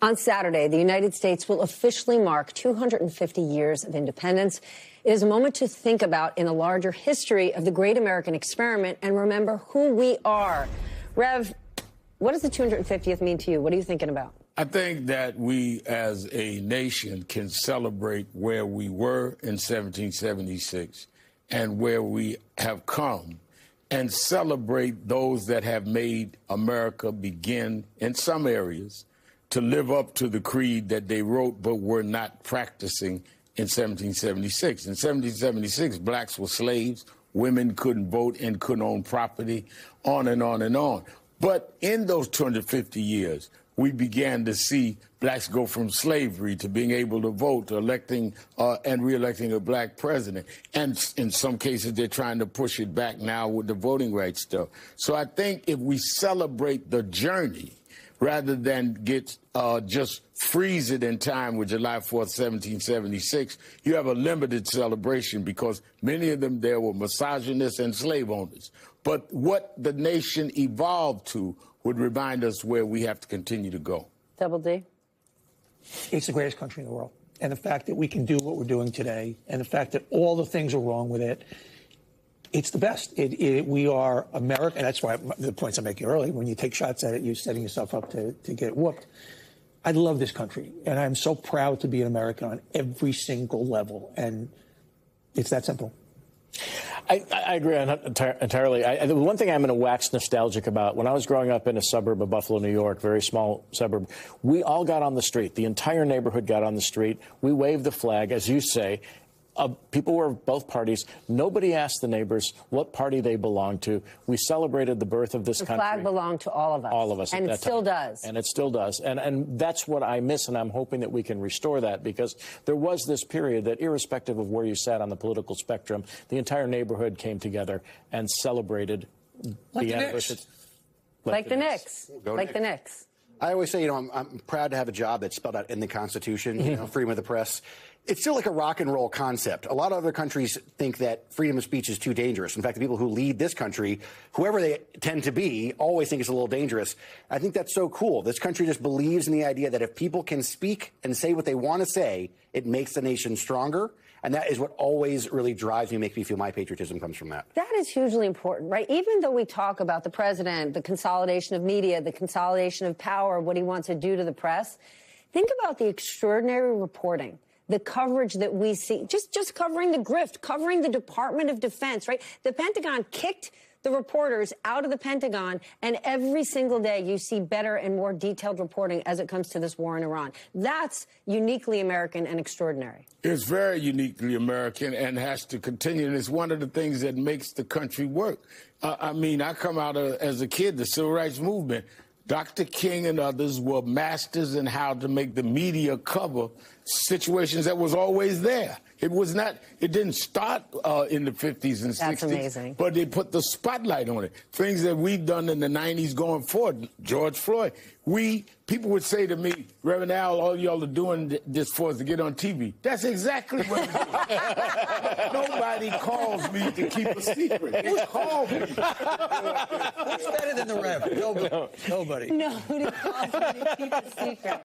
On Saturday, the United States will officially mark 250 years of independence. It is a moment to think about in the larger history of the great American experiment and remember who we are. Rev, what does the 250th mean to you? What are you thinking about? I think that we as a nation can celebrate where we were in 1776 and where we have come and celebrate those that have made America begin in some areas to live up to the creed that they wrote but were not practicing in 1776. In 1776, blacks were slaves, women couldn't vote and couldn't own property, on and on and on. But in those 250 years, we began to see blacks go from slavery to being able to vote, to electing and re-electing a black president. And in some cases, they're trying to push it back now with the voting rights stuff. So I think if we celebrate the journey, rather than just freeze it in time with July 4th, 1776, you have a limited celebration because many of them there were misogynists and slave owners. But what the nation evolved to would remind us where we have to continue to go. Double D? It's the greatest country in the world. And the fact that we can do what we're doing today, and the fact that all the things are wrong with it, it's the best. We are America, and that's why the points I'm making earlier, when you take shots at it, you're setting yourself up to get whooped. I love this country, and I'm so proud to be an American on every single level, and it's that simple. I agree entirely. The one thing I'm going to wax nostalgic about, when I was growing up in a suburb of Buffalo, New York, very small suburb, we all got on the street. The entire neighborhood got on the street. We waved the flag, as you say. People were of both parties. Nobody asked the neighbors what party they belonged to. We celebrated the birth of this country. The flag belonged to all of us. All of us. And it still does. And it still does. And that's what I miss, and I'm hoping that we can restore that, because there was this period that, irrespective of where you sat on the political spectrum, the entire neighborhood came together and celebrated the anniversary. Like the Knicks. Like the Knicks. I always say, I'm proud to have a job that's spelled out in the Constitution, freedom of the press. It's still like a rock and roll concept. A lot of other countries think that freedom of speech is too dangerous. In fact, the people who lead this country, whoever they tend to be, always think it's a little dangerous. I think that's so cool. This country just believes in the idea that if people can speak and say what they want to say, it makes the nation stronger. And that is what always really drives me, makes me feel my patriotism comes from that. That is hugely important, right? Even though we talk about the president, the consolidation of media, the consolidation of power, what he wants to do to the press, think about the extraordinary reporting, the coverage that we see, just covering the grift, covering the Department of Defense, right? The Pentagon kicked the reporters out of the Pentagon, and every single day you see better and more detailed reporting as it comes to this war in Iran. That's uniquely American and extraordinary. It's very uniquely American and has to continue, and it's one of the things that makes the country work. I come out as a kid, the Civil Rights Movement. Dr. King and others were masters in how to make the media cover situations that was always there. It didn't start in the 50s and 60s. That's amazing. But they put the spotlight on it. Things that we've done in the 90s going forward, George Floyd. People would say to me, Reverend Al, all y'all are doing this for us to get on TV. That's exactly what it is. Nobody calls me to keep a secret. They call me. Who's better than the Rev? Nobody. Nobody calls me to keep a secret.